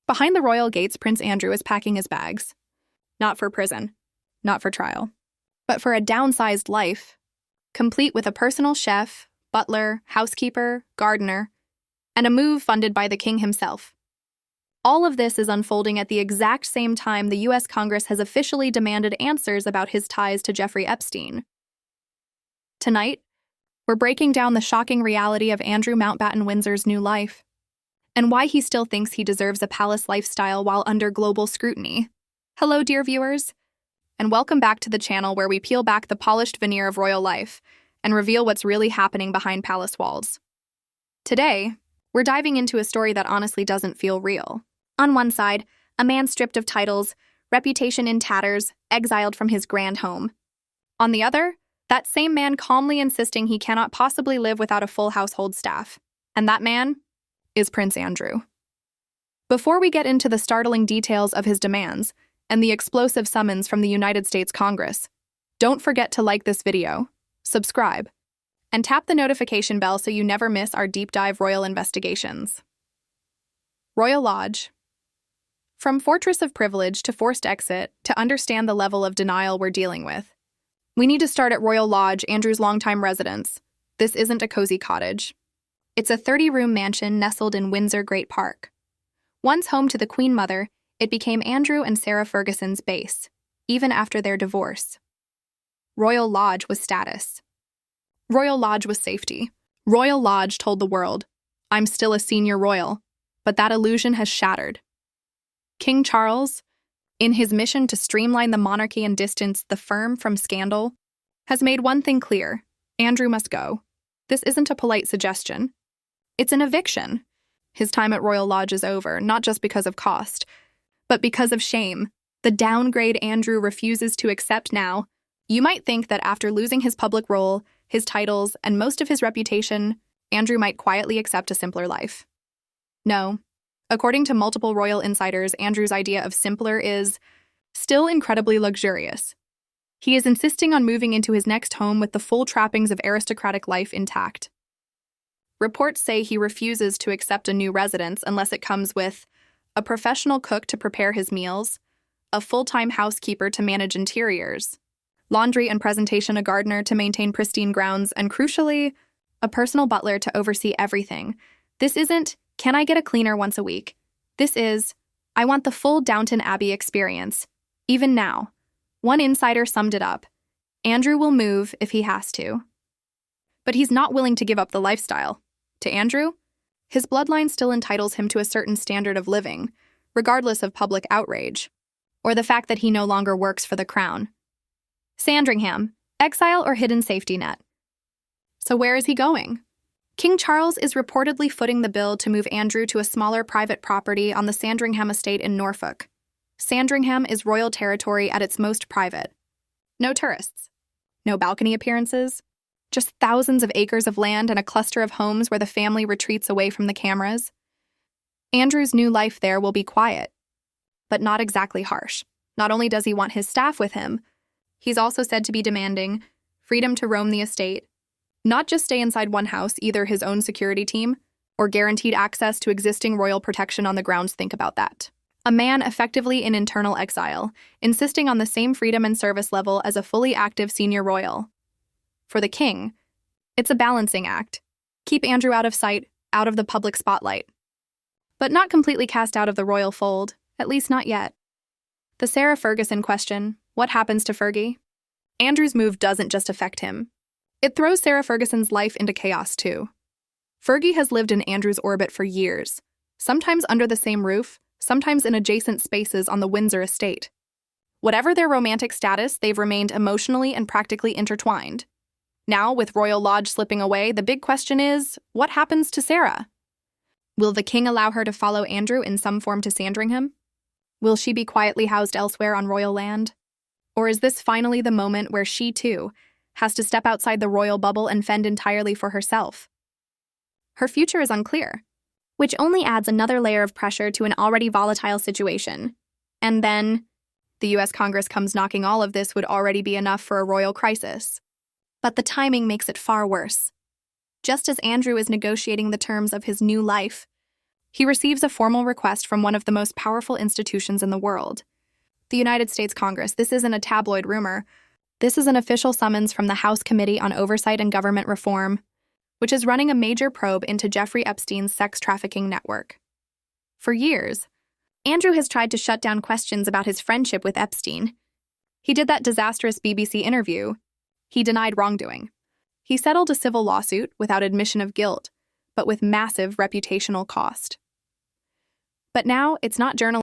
Behind the royal gates, Prince Andrew is packing his bags. Not for prison, not for trial, but for a downsized life, complete with a personal chef, butler, housekeeper, gardener, and a move funded by the king himself. All of this is unfolding at the exact same time the U.S. Congress has officially demanded answers about his ties to Jeffrey Epstein. Tonight, we're breaking down the shocking reality of Andrew Mountbatten Windsor's new life, and why he still thinks he deserves a palace lifestyle while under global scrutiny. Hello, dear viewers, and welcome back to the channel where we peel back the polished veneer of royal life and reveal what's really happening behind palace walls. Today, we're diving into a story that honestly doesn't feel real. On one side, a man stripped of titles, reputation in tatters, exiled from his grand home. On the other, that same man calmly insisting he cannot possibly live without a full household staff. And that man is Prince Andrew. Before we get into the startling details of his demands and the explosive summons from the United States Congress, don't forget to like this video, subscribe, and tap the notification bell so you never miss our deep dive royal investigations. Royal Lodge. From fortress of privilege to forced exit to understand the level of denial we're dealing with, we need to start at Royal Lodge, Andrew's longtime residence. This isn't a cozy cottage. It's a 30-room mansion nestled in Windsor Great Park. Once home to the Queen Mother, it became Andrew and Sarah Ferguson's base, even after their divorce. Royal Lodge was status. Royal Lodge was safety. Royal Lodge told the world, I'm still a senior royal, but that illusion has shattered. King Charles, in his mission to streamline the monarchy and distance the firm from scandal, has made one thing clear: Andrew must go. This isn't a polite suggestion. It's an eviction. His time at Royal Lodge is over, not just because of cost, but because of shame. The downgrade Andrew refuses to accept now. You might think that after losing his public role, his titles, and most of his reputation, Andrew might quietly accept a simpler life. No. According to multiple royal insiders, Andrew's idea of simpler is still incredibly luxurious. He is insisting on moving into his next home with the full trappings of aristocratic life intact. Reports say he refuses to accept a new residence unless it comes with a professional cook to prepare his meals, a full-time housekeeper to manage interiors, laundry and presentation, a gardener to maintain pristine grounds, and crucially, a personal butler to oversee everything. This isn't, can I get a cleaner once a week? This is, I want the full Downton Abbey experience. Even now. One insider summed it up. Andrew will move if he has to. But he's not willing to give up the lifestyle. To Andrew, his bloodline still entitles him to a certain standard of living, regardless of public outrage, or the fact that he no longer works for the crown. Sandringham, exile or hidden safety net. So where is he going? King Charles is reportedly footing the bill to move Andrew to a smaller private property on the Sandringham estate in Norfolk. Sandringham is royal territory at its most private. No tourists. No balcony appearances. Just thousands of acres of land and a cluster of homes where the family retreats away from the cameras. Andrew's new life there will be quiet, but not exactly harsh. Not only does he want his staff with him, he's also said to be demanding freedom to roam the estate, not just stay inside one house, either his own security team, or guaranteed access to existing royal protection on the grounds. Think about that. A man effectively in internal exile, insisting on the same freedom and service level as a fully active senior royal. For the king, it's a balancing act. Keep Andrew out of sight, out of the public spotlight. But not completely cast out of the royal fold, at least not yet. The Sarah Ferguson question, what happens to Fergie? Andrew's move doesn't just affect him. It throws Sarah Ferguson's life into chaos, too. Fergie has lived in Andrew's orbit for years, sometimes under the same roof, sometimes in adjacent spaces on the Windsor estate. Whatever their romantic status, they've remained emotionally and practically intertwined. Now, with Royal Lodge slipping away, the big question is, what happens to Sarah? Will the king allow her to follow Andrew in some form to Sandringham? Will she be quietly housed elsewhere on royal land? Or is this finally the moment where she, too, has to step outside the royal bubble and fend entirely for herself? Her future is unclear, which only adds another layer of pressure to an already volatile situation. And then, the U.S. Congress comes knocking. All of this would already be enough for a royal crisis. But the timing makes it far worse. Just as Andrew is negotiating the terms of his new life, he receives a formal request from one of the most powerful institutions in the world, the United States Congress. This isn't a tabloid rumor. This is an official summons from the House Committee on Oversight and Government Reform, which is running a major probe into Jeffrey Epstein's sex trafficking network. For years, Andrew has tried to shut down questions about his friendship with Epstein. He did that disastrous BBC interview. He denied wrongdoing. He settled a civil lawsuit without admission of guilt, but with massive reputational cost. But now it's not journalists